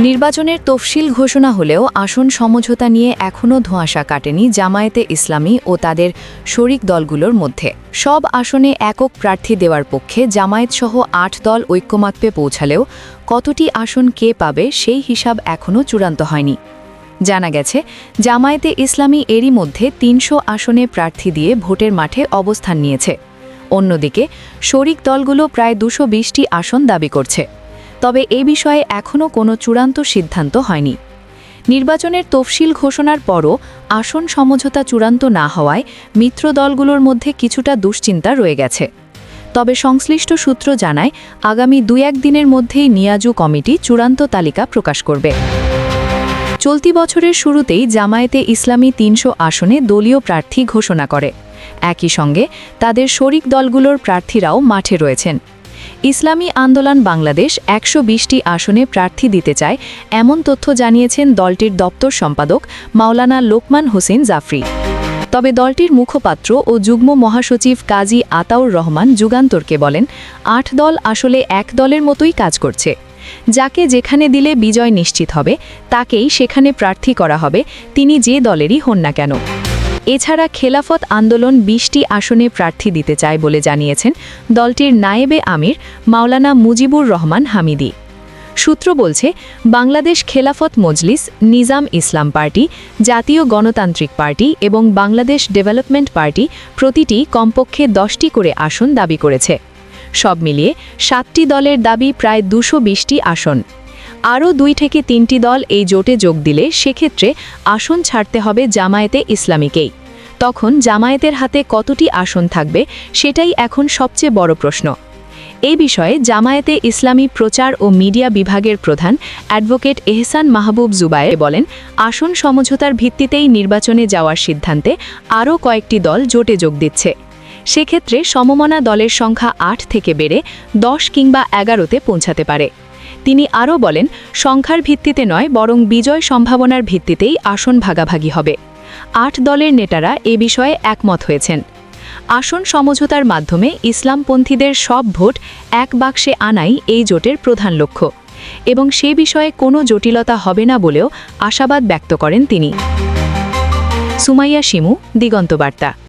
নির্বাচনের তফসিল ঘোষণা হলেও আসন সমঝোতা নিয়ে এখনও ধোঁয়াশা কাটেনি জামায়াতে ইসলামী ও তাদের শরিক দলগুলোর মধ্যে। সব আসনে একক প্রার্থী দেওয়ার পক্ষে জামায়াতসহ ৮ দল ঐক্যমাত্রে পৌঁছালেও কতটি আসন কে পাবে সেই হিসাব এখনও চূড়ান্ত হয়নি। জানা গেছে, জামায়াতে ইসলামী এরই মধ্যে ৩০০ আসনে প্রার্থী দিয়ে ভোটের মাঠে অবস্থান নিয়েছে। অন্যদিকে শরিক দলগুলো প্রায় ২২০টি আসন দাবি করছে। তবে এ বিষয়ে এখনও কোনো চূড়ান্ত সিদ্ধান্ত হয়নি। নির্বাচনের তফসিল ঘোষণার পরও আসন সমঝোতা চূড়ান্ত না হওয়ায় মিত্র দলগুলোর মধ্যে কিছুটা দুশ্চিন্তা রয়ে গেছে। তবে সংশ্লিষ্ট সূত্র জানায়, আগামী ২-১ দিনের মধ্যেই নিয়াজু কমিটি চূড়ান্ত তালিকা প্রকাশ করবে। চলতি বছরের শুরুতেই জামায়াতে ইসলামী ৩০০ আসনে দলীয় প্রার্থী ঘোষণা করে। একই সঙ্গে তাদের শরিক দলগুলোর প্রার্থীরাও মাঠে রয়েছেন। ইসলামী আন্দোলন বাংলাদেশ ১২০টি আসনে প্রার্থী দিতে চায়, এমন তথ্য জানিয়েছেন দলটির দপ্তর সম্পাদক মাওলানা লোকমান হোসেন জাফরি। তবে দলটির মুখপাত্র ও যুগ্ম মহাসচিব কাজী আতাউর রহমান যুগান্তরকে বলেন, ৮ দল আসলে এক দলের মতোই কাজ করছে। যাকে যেখানে দিলে বিজয় নিশ্চিত হবে তাকেই সেখানে প্রার্থী করা হবে, তিনি যে দলেরই হন না কেন। এছাড়া খেলাফত আন্দোলন ২০টি আসনে প্রার্থী দিতে চায় বলে জানিয়েছেন দলটির নায়েবে আমির মাওলানা মুজিবুর রহমান হামিদি। সূত্র বলছে, বাংলাদেশ খেলাফত মজলিস, নিজাম ইসলাম পার্টি, জাতীয় গণতান্ত্রিক পার্টি এবং বাংলাদেশ ডেভেলপমেন্ট পার্টি প্রতিটি কমপক্ষে 10টি করে আসন দাবি করেছে। সব মিলিয়ে 7টি দলের দাবি প্রায় 220টি আসন। আরও 2 থেকে 3টি দল এই জোটে যোগ দিলে সেক্ষেত্রে আসন ছাড়তে হবে জামায়াতে ইসলামীকেই। তখন জামায়াতের হাতে কতটি আসন থাকবে সেটাই এখন সবচেয়ে বড় প্রশ্ন। এই বিষয়ে জামায়াতে ইসলামী প্রচার ও মিডিয়া বিভাগের প্রধান অ্যাডভোকেট এহসান মাহবুব জুবায়ের বলেন, আসন সমঝোতার ভিত্তিতেই নির্বাচনে যাওয়ার সিদ্ধান্তে আরও কয়েকটি দল জোটে যোগ দিচ্ছে। সেক্ষেত্রে সমমনা দলের সংখ্যা 8 থেকে বেড়ে 10 কিংবা 11তে পৌঁছাতে পারে। তিনি আরও বলেন, সংখ্যার ভিত্তিতে নয় বরং বিজয় সম্ভাবনার ভিত্তিতেই আসন ভাগাভাগি হবে। 8 দলের নেতারা এ বিষয়ে একমত হয়েছেন। আসন সমঝোতার মাধ্যমে ইসলামপন্থীদের সব ভোট এক বাক্সে আনাই এই জোটের প্রধান লক্ষ্য এবং সে বিষয়ে কোনো জটিলতা হবে না বলেও আশাবাদ ব্যক্ত করেন তিনি। সুমাইয়া শিমু, দিগন্ত বার্তা।